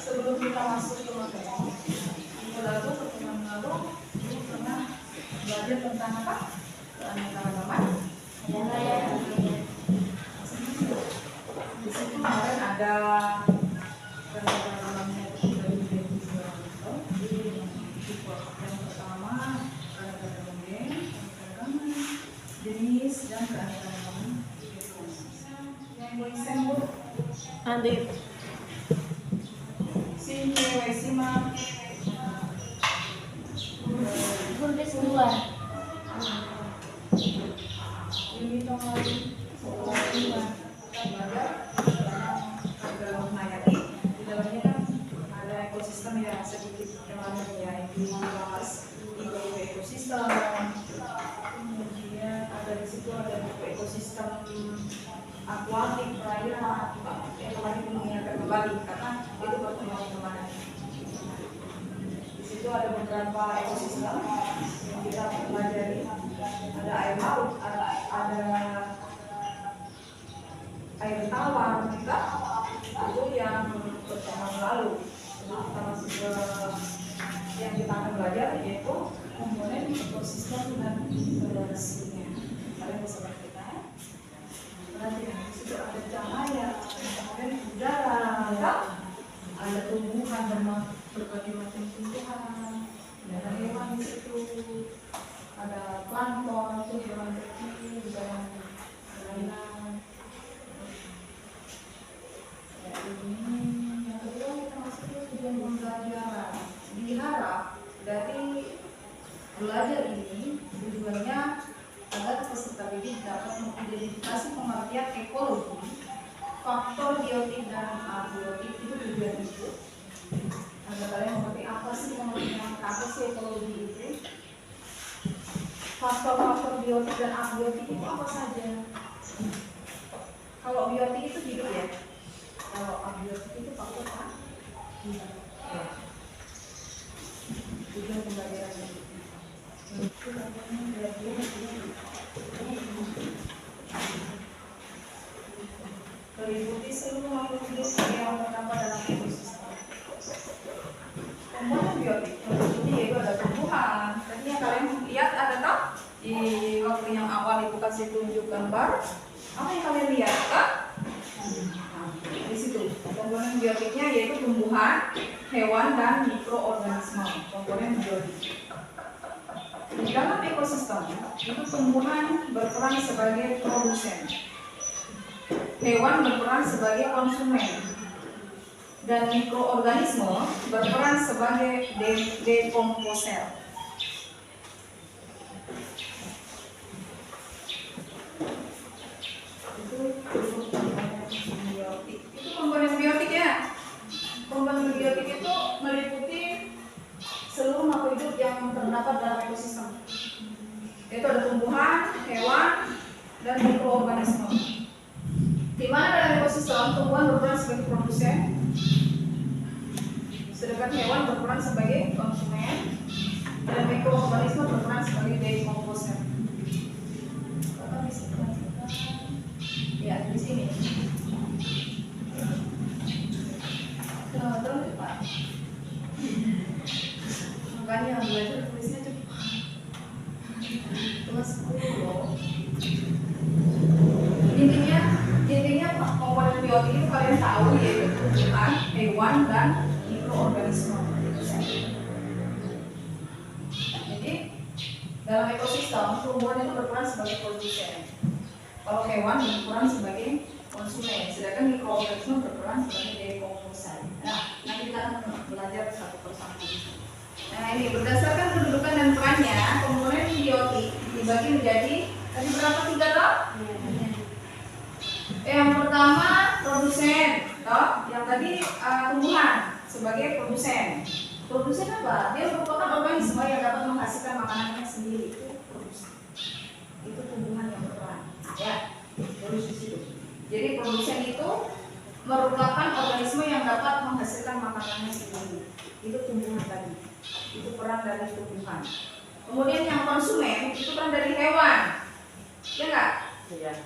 Sebelum kita masuk ke materi, minggu lalu pertemuan lalu ini pernah belajar tentang apa? Keanekaragaman. Di situ kemarin ada keanekaragamannya yang pertama keanekaragaman jenis dan keanekaragaman. Yang gue sebut Adit. si cewek si mak Keluar. ini dong lagi belajar dalam menayati di dalamnya kan ada ekosistem ya sedikit kemarin ya yang dibahas di ekosistem, kemudian ada di situ ada ekosistem akuatik perairan yang lagi mengingatkan kembali karena itu pertemuan kemarin. Di situ ada beberapa ekosistem yang kita pelajari, ada air laut, ada air tawar kita itu yang pertemuan lalu. Jadi kita masuk ke yang kita akan belajar yaitu komponen ekosistem dan relasinya. Kalian bisa lihat kita. Perhatikan di situ ada cahaya, kemudian udara, ada tumbuhan berbagai macam tumbuhan, ada hewan di situ, ada plankton, itu hewan kecil, dan lain-lain. Ya, ini yang kedua kita masuk ke tujuan pembelajaran. Diharap dari belajar ini tujuannya agar peserta didik dapat mengidentifikasi pengertian ekologi, faktor biotik dan abiotik itu tujuan itu. Agar kalian mengerti apa sih pengertian apa sih ekologi itu, faktor-faktor biotik dan abiotik itu apa saja. Kalau biotik itu hidup ya, kalau abiotik itu faktor apa? Hidup. Ya. Tujuan pembelajaran ini. Meliputi seluruh makhluk hidup yang terdapat dalam ekosistem. Komponen biotik meliputi yaitu ada tumbuhan. Tadi yang kalian lihat ada tak? Di waktu yang awal itu kasih tunjuk gambar. Apa yang kalian lihat kak? Di situ komponen biotiknya yaitu tumbuhan, hewan dan mikroorganisme. Komponen biotik. Di dalam ekosistem itu tumbuhan berperan sebagai produsen, hewan berperan sebagai konsumen, dan mikroorganisme berperan sebagai dekomposer. Itu biotik. Itu komponen biotik ya. Komponen biotik itu meliputi seluruh makhluk hidup yang terdapat dalam ekosistem. Itu ada tumbuhan, hewan, dan mikroorganisme. Di mana dalam ekosistem tumbuhan berperan sebagai produsen, sedangkan hewan berperan sebagai konsumen, dan mikroorganisme berperan sebagai dekomposer. Bapak bisa perhatikan? Ya, di sini. Terus Pak. Makanya belajar tulisnya cepat. Cuma 10 loh. Intinya komponen biotik itu kalian tahu yaitu tumbuhan, hewan dan mikroorganisme. Jadi dalam ekosistem tumbuhan itu berperan sebagai produsen. Kalau hewan berperan sebagai konsumen, sedangkan mikroorganisme berperan sebagai dekomposer. Nah, nanti kita akan belajar satu persatu. Nah, ini berdasarkan kedudukan dan perannya, komponen biotik dibagi menjadi tadi berapa 3 toh? Yang pertama produsen, toh? Yang tadi tumbuhan sebagai produsen. Produsen apa? Dia merupakan organisme yang dapat menghasilkan makanannya sendiri. Itu produsen. Itu tumbuhan yang berperan. Ya. tulis di situ. Jadi produsen itu merupakan organisme yang dapat menghasilkan makanannya sendiri. Itu tumbuhan tadi. Itu peran dari tumbuhan. Kemudian yang konsumen itu peran dari hewan. Ya enggak?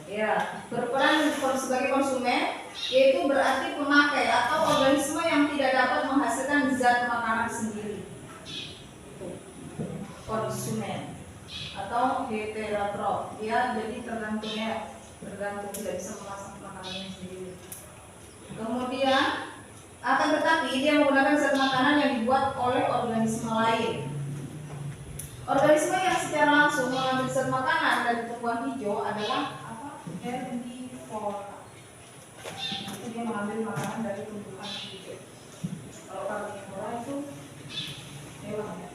Ya, berperan sebagai konsumen yaitu berarti pemakai atau organisme yang tidak dapat menghasilkan zat makanan sendiri. Konsumen atau heterotrof, dia jadi tergantung tidak bisa memasak makanannya sendiri. Kemudian akan tetapi dia menggunakan zat makanan yang dibuat oleh organisme lain. Organisme yang secara langsung mengambil zat makanan dari tumbuhan hijau adalah apa? Herbivora. Nanti dia mengambil makanan dari tumbuhan hijau. Kalau karnivora itu hewan ya.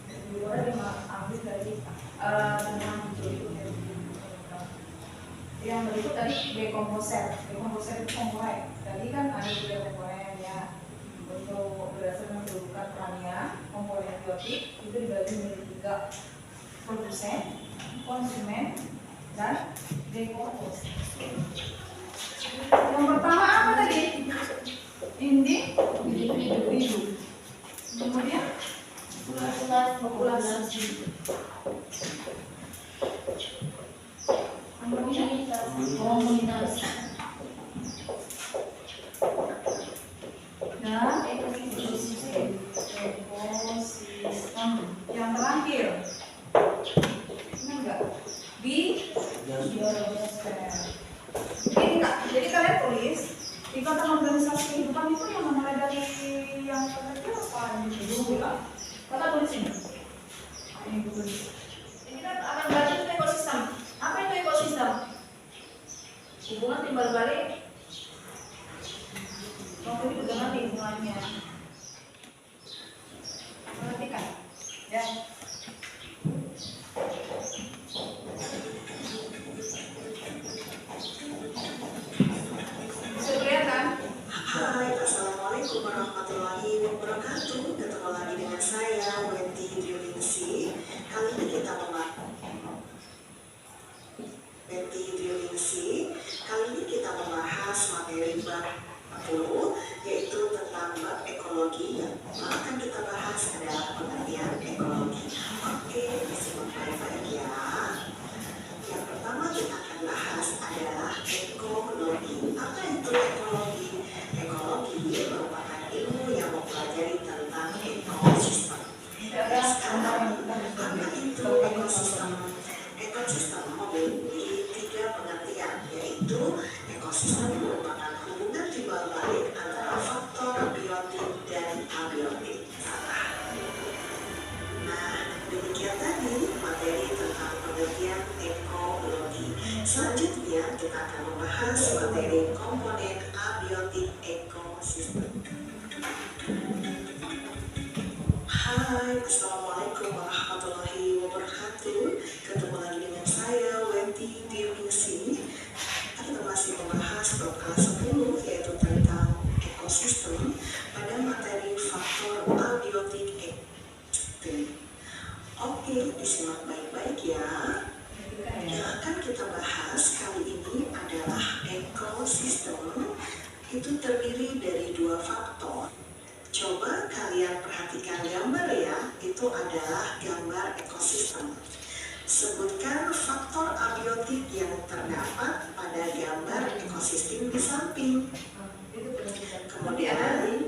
Herbivora dia mengambil dari tumbuhan hijau itu herbivora. Yang berikut tadi dekomposer. Dekomposer itu komponen. Tadi kan ada tiga komponen ya. Untuk berdasarkan kedudukan perannya, komponen biotik itu dibagi menjadi tiga: produsen, konsumen, dan dekomposer. Yang pertama apa tadi? Individu. Kemudian populasi. Kemudian komunitas. Dan ekosistem. Yang terakhir, ini enggak biosfer. Jadi kalian tulis ikatan organisasi kehidupan itu yang mulai dari yang terakhir apa? Dulu bilang. Kata tulis ini. Ini tulis. Ini kan akan belajar tentang ekosistem. Apa itu ekosistem? Hubungan timbal balik. Waktu ini udah nanti hubungannya. Perhatikan, ya. Bisa kelihatan? Hai, assalamualaikum warahmatullahi wabarakatuh. Ketemu lagi dengan saya, Wendy Hidriolingsi. Kali ini kita membahas materi bab 40, yaitu tentang bab ekologi. Yang akan kita bahas adalah pengertian ekologi. Oke, disimak baik-baik ya. Yang pertama kita akan bahas adalah ekologi. Apa itu ekologi? Ekologi merupakan ilmu yang mempelajari tentang ekosistem. Sekarang, apa itu ekosistem? Ekosistem memiliki tiga pengertian, yaitu ekosistem merupakan hubungan timbal balik antara faktor biotik dan abiotik. Nah, demikian tadi materi tentang pengertian ekologi. Selanjutnya kita akan membahas materi komponen abiotik ekosistem. Hai, assalamualaikum warahmatullahi wabarakatuh. Ketemu lagi dengan saya, Wendy Hidriolingsi. Kita masih membahas bab kelas 10, yaitu tentang ekosistem pada materi faktor abiotik ekosistem. Oke, disimak baik-baik ya. Yang akan kita bahas kali ini adalah ekosistem. Itu terdiri dari dua faktor. Coba kalian perhatikan gambar ya, itu adalah gambar ekosistem. Sebutkan faktor abiotik yang terdapat pada gambar ekosistem di samping. Kemudian,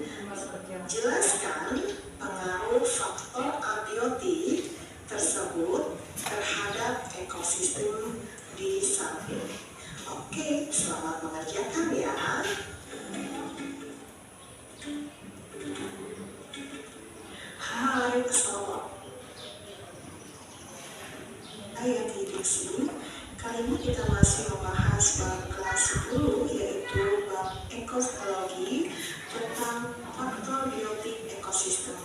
jelaskan pengaruh faktor abiotik tersebut terhadap ekosistem di samping. Oke, selamat mengerjakan ya. Hai, assalamualaikum. Saya Diksi. Kali ini kita masih membahas bab kelas 10, yaitu bab ekologi tentang faktor biotik ekosistem.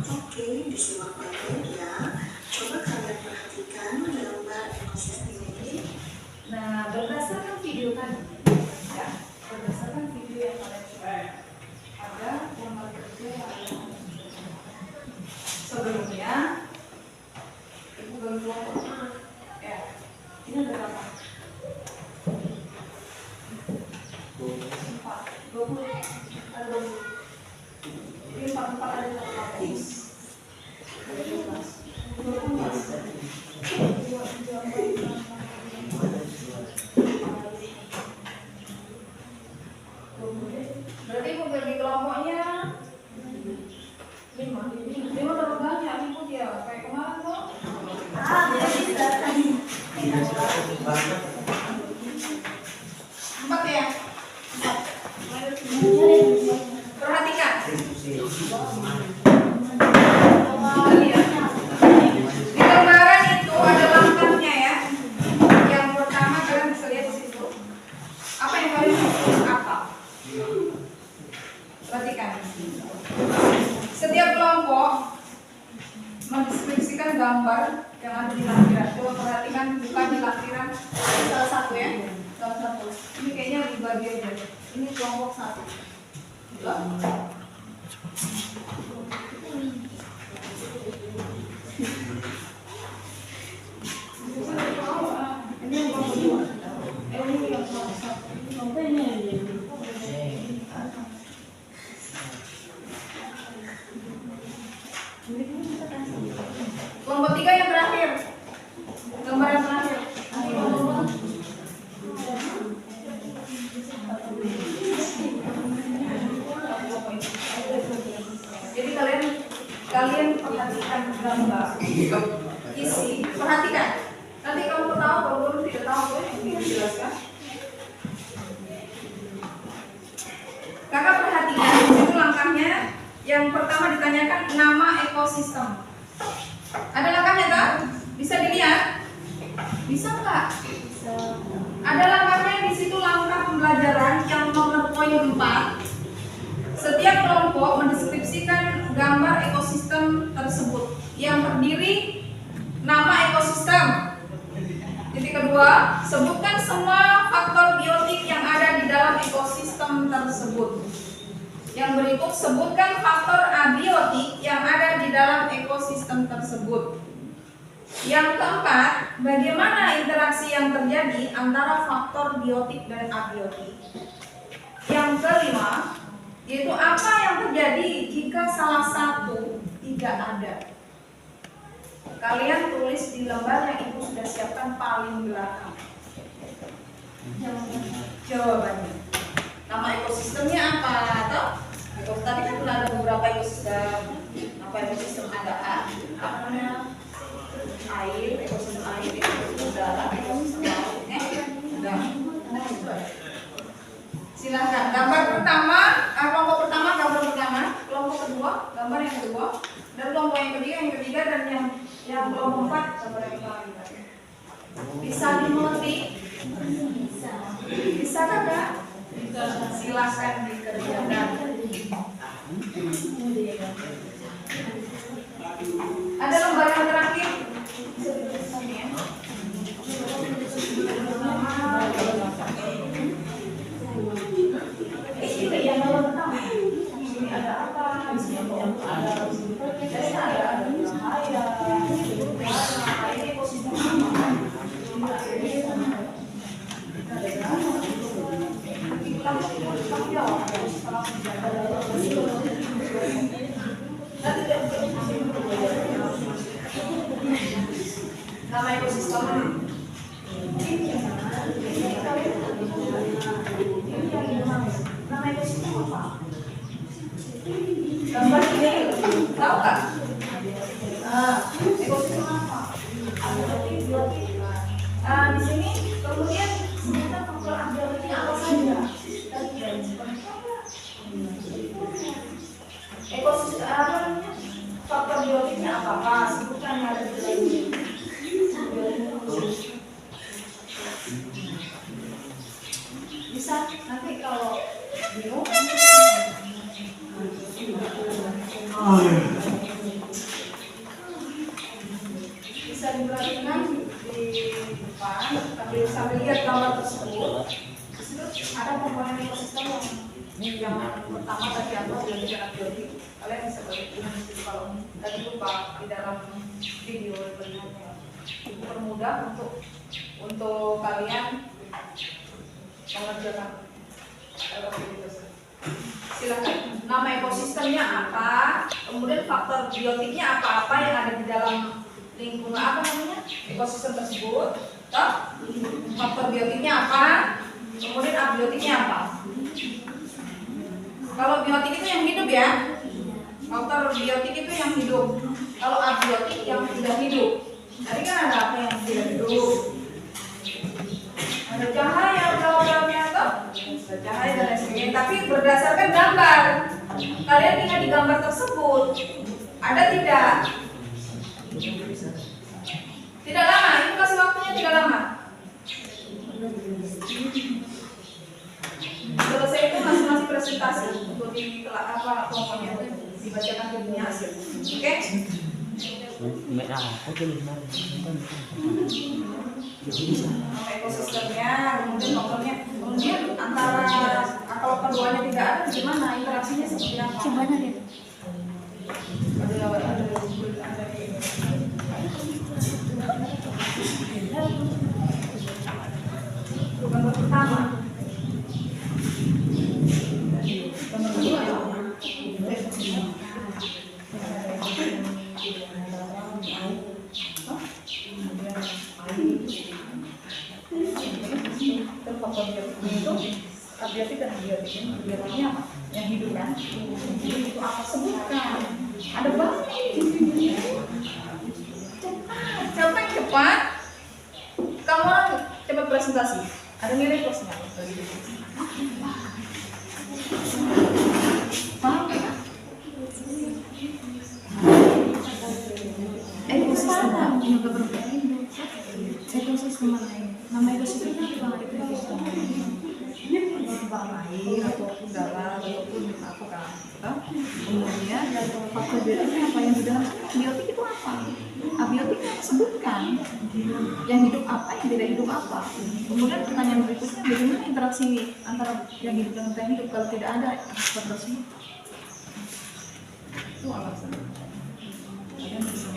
Oke, disimak baik-baik ya. Coba kalian perhatikan gambar ekosistem ini. Nah, berdasarkan video tadi, ya, berdasarkan video yang kalian lihat, ada gambar kerja yang ada. Sebelumnya, ibu bagi kelompok. Ya, ini ada apa? 4 ada berapa X? Ada 12. 12. Berarti ibu bagi kelompoknya 5 terlalu banyak ibu dia kayak kemarin tuh. Empat ya. Perhatikan. Di gambaran itu ada langkahnya ya. Yang pertama kalian bisa lihat di situ. Apa yang kalian harus apa? Perhatikan. Setiap kelompok mendeskripsikan gambar yang ada di lampiran. Coba perhatikan, buka di lampiran salah satu ya. Salah satu. Ini kayaknya dibagi aja. Ini kelompok 1. Ini yang kelompok 2. Ini yang kelompok 1. Kelompok ini. Kelompok 3 yang terakhir. Gambar yang terakhir. Jadi kalian perhatikan gambar isi, perhatikan. Nanti kamu tahu, kalau belum tidak tahu, boleh dijelaskan. Kakak perhatikan, itu langkahnya. Yang pertama ditanyakan nama ekosistem. Ada langkahnya tak? Bisa dilihat? Bisa nggak? Bisa. Ada langkahnya di situ, langkah pembelajaran yang nomor poin 4. Setiap kelompok mendeskripsikan gambar ekosistem tersebut yang terdiri nama ekosistem. Titik kedua, sebutkan semua faktor biotik yang ada di dalam ekosistem tersebut. Yang berikut, sebutkan faktor abiotik yang ada di dalam ekosistem tersebut. Yang keempat, bagaimana interaksi yang terjadi antara faktor biotik dan abiotik. Yang kelima, yaitu apa yang terjadi jika salah satu tidak ada. Kalian tulis di lembar yang ibu sudah siapkan paling belakang. Jawabannya. Nama ekosistemnya apa? Atau tadi kan ada beberapa ekosistem. Apa ekosistem ada apa namanya? Air, ekosistem air, ekosistem udara, ekosistem laut. Silahkan. Gambar pertama, kelompok pertama, gambar pertama, kelompok kedua, gambar yang kedua, dan kelompok yang ketiga, dan yang kelompok 4, gambar yang ketiga. Bisa dimengerti? Bisa. Bisa kakak? Silahkan dikerjakan. Ada lembar yang terakhir. Yang nomor pertama. Ini ada apa? Di sini ada cahaya. Ini ekosistem apa? Nama ekosistem nama ekosistem apa? Gambar ini tahu nggak? Ekosistem apa? Di sini kemudian sebenarnya faktor abiotiknya apa saja? Ekosistem apa namanya? Faktor biotiknya apa? Sebutkan yang ada di sini. Bisa nanti kalau bingung bisa diperhatikan di depan sambil lihat gambar tersebut. Ada komponen ekosistem yang pertama tadi apa biotik. Kalian bisa perhatikan kalau tadi lupa di dalam video berikutnya. Permudah untuk kalian mengerjakan. Silakan. Nama ekosistemnya apa? Kemudian faktor biotiknya apa-apa yang ada di dalam lingkungan apa namanya ekosistem tersebut? Toh? Faktor biotiknya apa? Kemudian abiotiknya apa? Kalau biotik itu yang hidup ya. Faktor biotik itu yang hidup. Kalau abiotik yang tidak hidup. Tadi kan ada apa yang tidak hidup? Ada cahaya, bla-bla-bla atau ada cahaya dan lain sebagainya. Tapi berdasarkan gambar. Kalian lihat di gambar tersebut ada tidak? Tidak lama. Itu kasih waktunya tidak lama. Selesai itu masing-masing presentasi untuk di apa pokoknya dibacakan dulunya hasil. Oke? Ekosistemnya, kemudian faktornya, kemudian antara kalau keduanya tidak ada, gimana interaksinya seperti apa? Gimana dia? Gambar pertama. Gambar kedua ya. Faktor biotiknya itu abiotik dan abiotik. Abiotiknya apa? Yang hidup kan? Hidup itu apa? Sebutkan. Ada banyak. Cepat, siapa yang cepat? Kamu orang cepat presentasi. Ada nilai plusnya. Paham ya? Ekosistem juga berbeda. Ekosistem lain. Nama ekosistemnya apa? Ekosistem air ataupun darat ataupun apa kan? Kemudian faktor biotiknya apa yang di dalam biotik itu apa? Abiotik sebutkan yang hidup apa, yang tidak hidup apa. Kemudian pertanyaan berikutnya bagaimana interaksi antara yang hidup dan yang hidup kalau tidak ada faktor tersebut? Itu alasan. Kalian bisa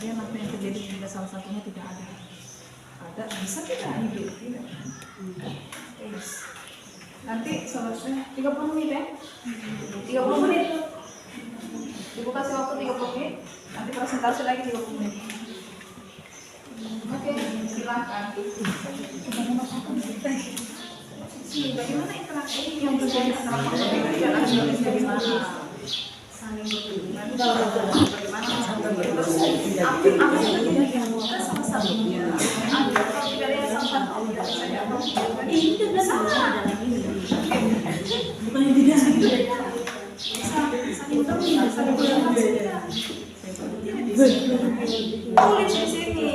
kemudian apa yang terjadi jika salah satunya tidak ada? Ada bisa tidak hidup tidak? Nanti selesai 30 menit ya? 30 menit. Ibu kasih waktu 30 menit. Nanti presentasi lagi 30 menit. Oke, silakan. Bagaimana interaksi yang terjadi antara faktor biotik dan abiotik bagaimana? Saling berhubungan. Bagaimana faktor biotik? Apa yang terjadi sama satunya? Kalau tidak ada salah satu, tidak saja apa? Ini tidak salah. Bukan yang tidak salah. Tulis di sini.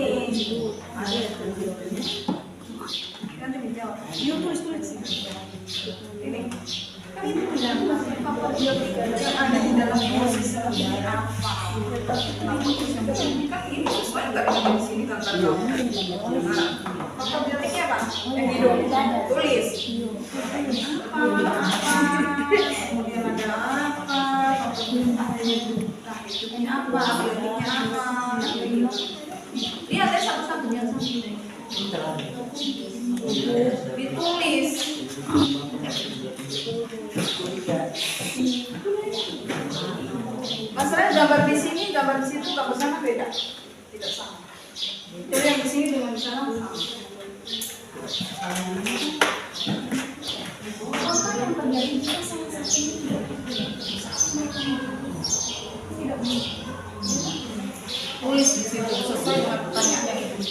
Nanti dijawab. Yuk tulis. Ini. Kan ini tidak faktor biotik yang ada di dalam ekosistem ini apa? Kan ini sesuai nggak di sini tentang faktor biotiknya apa? Yang hidup. Tulis. Kemudian ada apa? Hidupnya apa? Biotiknya apa? Lihat ya satu-satunya ditulis. Masalah gambar di sini, gambar di situ, gambar sana beda. Tidak sama. Jadi yang di sini dengan di sana sama. Apa yang terjadi jika salah satunya tidak tulis di situ sesuai dengan pertanyaannya itu.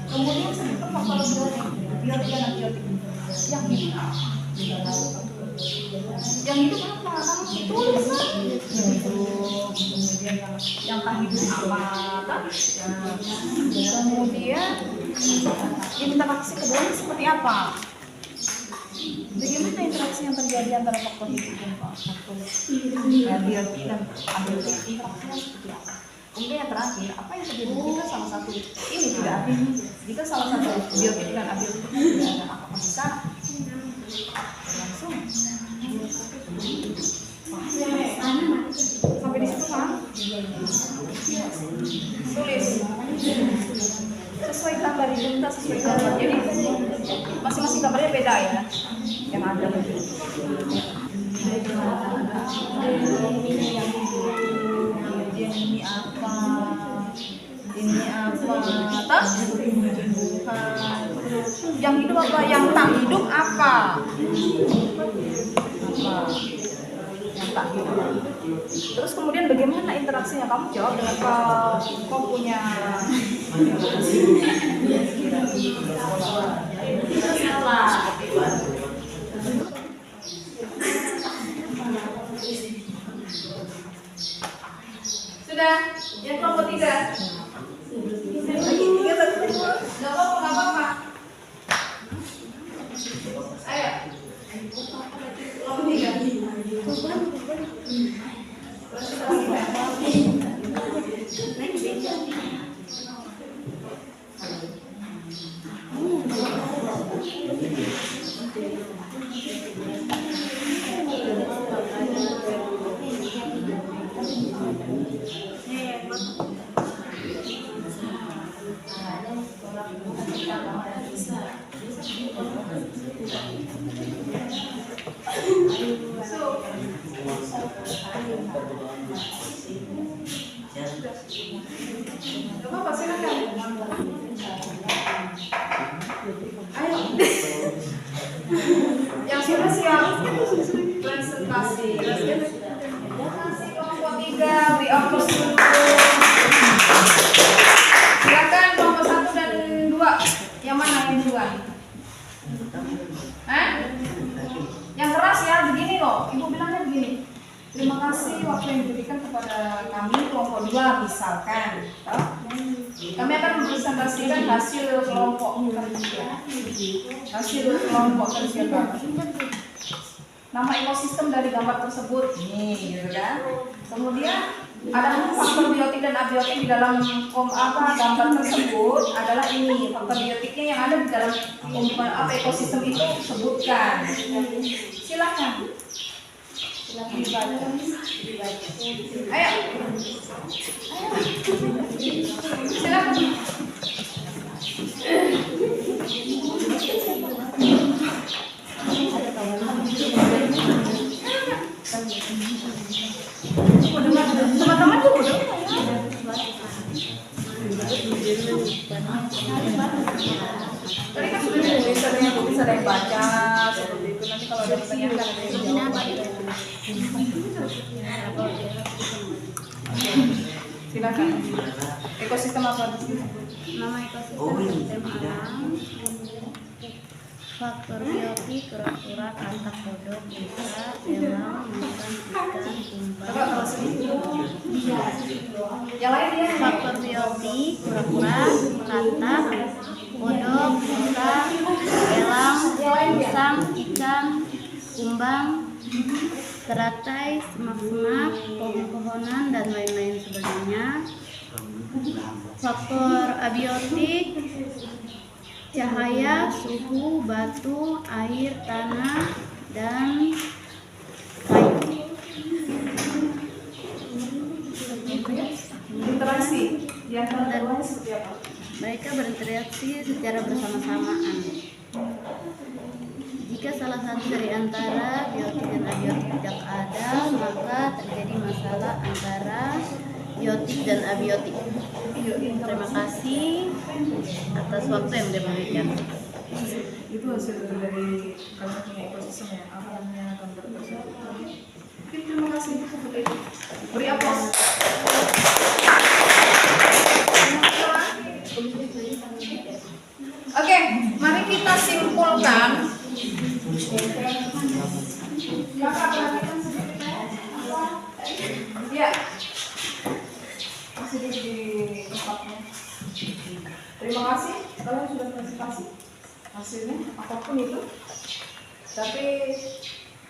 Kemudian sebutkan faktor biotik dan abiotik yang hidup. Yang hidup apa? Kamu tulis lah. Kemudian yang tak hidup apa? Kemudian interaksi keduanya seperti apa? Bagaimana interaksi yang terjadi antara faktor hidup dan faktor biotik dan abiotik? Interaksinya seperti apa? Kemudian yang terakhir, apa yang terjadi jika salah satu ini tidak ada? Jika salah satu biotik dan abiotik tidak ada, apakah bisa Langsung. Sampai di situ kan? Tulis. Sesuai gambar diminta sesuai gambar. Jadi masing-masing gambarnya beda ya. Yang ada. Ini apa? Ini apa? Tas? Yang hidup apa? Yang tak hidup apa? Yang tak hidup. Terus kemudian bagaimana interaksinya? Kamu jawab dengan kau punya salah. Sudah, yang kelompok 3. Lagi 3 satu. Gak apa-apa. Ayo. Kelompok 3. Apa silakan. Ayo. Yang sudah siap presentasi. Presentasi kelompok 3 we are close to. Silakan kelompok 1 dan 2. Yang mana yang duluan? Hah? Yang keras ya, begini loh. Ibu bilangnya begini. Terima kasih waktu yang diberikan kepada kami kelompok 2 misalkan. Kami akan mempresentasikan hasil kelompok kerja. Hasil kelompok kerja kami. Nama ekosistem dari gambar tersebut nih, gitu kan? Kemudian ada faktor biotik dan abiotik di dalam gambar tersebut adalah ini faktor biotiknya yang ada di dalam ekosistem itu sebutkan. Silakan. Ayo. Silakan. Teman-teman tuh udah. Tadi kan sudah ditulis, ada yang baca seperti itu. Nanti kalau ada pertanyaan kan ada yang jawab. Silakan. Ekosistem apa di sini? Nama ekosistem alam, faktor biotik, kura-kura, katak, kodok, bisa, elang, makan, ikan, kumbang. Yang lain dia. Faktor biotik, kura-kura, katak, kodok, bisa, elang, musang, ikan, kumbang, teratai, semak-semak, pohon-pohonan, dan lain-lain sebagainya. Faktor abiotik, cahaya, suhu, batu, air, tanah, dan kayu. Interaksi di antara keduanya seperti apa? Mereka berinteraksi secara bersama-samaan. Jika salah satu dari antara biotik dan abiotik tidak ada, maka terjadi masalah antara biotik dan abiotik. Terima kasih atas waktu yang diberikan. Itu hasil dari kalian punya ekosistem ya, alamnya gambar tersebut. Oke, terima kasih. Beri aplaus. Oke, mari kita simpulkan. Kakak perhatikan ya. Masih di tempatnya. Terima kasih kalian sudah presentasi hasilnya apapun itu. Tapi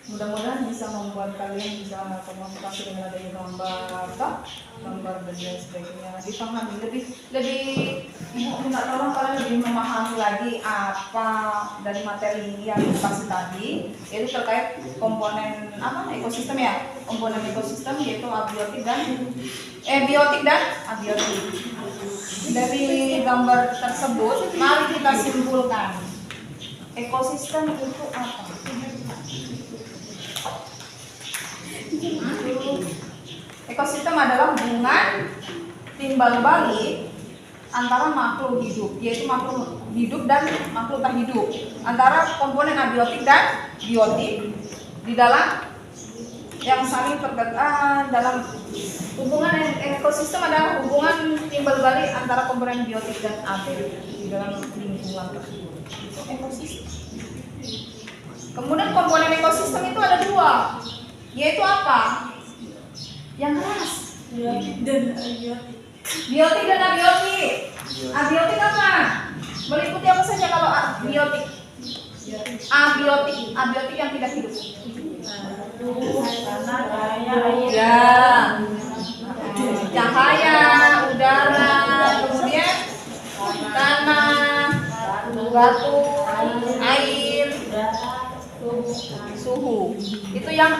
Mudah-mudahan bisa membuat kalian bisa komunikasi dengan adanya gambar, gambar dan lain sebagainya. Dipahami lebih ibu minta tolong kalian lebih memahami lagi apa dari materi yang dikasih tadi, yaitu terkait komponen ekosistem ya, komponen ekosistem yaitu abiotik dan biotik dan abiotik. Dari gambar tersebut, mari kita simpulkan ekosistem itu apa? Ekosistem adalah hubungan timbal balik antara makhluk hidup, yaitu makhluk hidup dan makhluk tak hidup, antara komponen abiotik dan biotik di dalam yang saling terkait dalam hubungan ekosistem adalah hubungan timbal balik antara komponen biotik dan abiotik di dalam lingkungan tersebut. Itu ekosistem. Kemudian komponen ekosistem itu ada dua, yaitu apa? Yang keras dan abiotik. Biotik dan abiotik. Abiotik apa? Meliputi apa saja kalau biotik? Abiotik yang tidak hidup. Ya, cahaya, udara, kemudian tanah, batu, air, suhu. Itu yang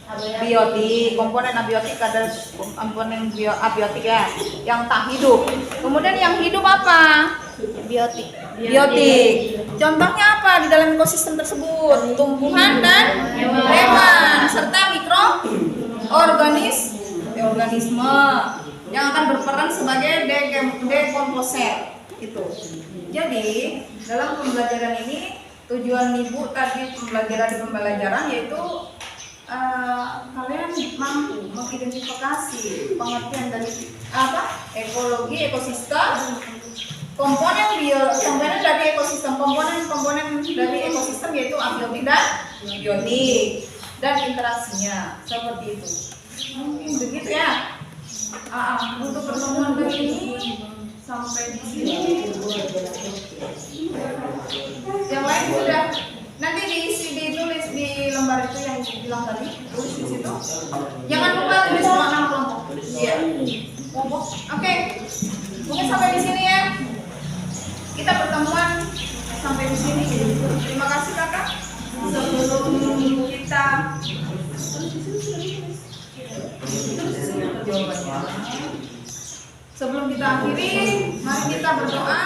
abiotik. Komponen abiotik adalah komponen abiotik ya, yang tak hidup. Kemudian yang hidup apa? Biotik. Biotik. Contohnya apa di dalam ekosistem tersebut? Tumbuhan dan hewan serta mikroorganisme yang akan berperan sebagai dekomposer. Itu. Jadi dalam pembelajaran ini tujuan ibu tadi pembelajaran yaitu kalian mampu mengidentifikasi pengertian dari ekologi ekosistem, komponen dari ekosistem, komponen dari ekosistem yaitu abiotik dan biotik dan interaksinya seperti itu. Mungkin begitu ya. Untuk pertemuan kali ini sampai di sini. Yang lain sudah nanti ditulis di lembar itu yang bilang tadi, tulis di situ. Jangan lupa tulis nama kelompok. Iya. Oke. Mungkin sampai di sini ya. Kita pertemuan sampai di sini. Terima kasih kakak. Sebelum kita akhiri, mari kita berdoa.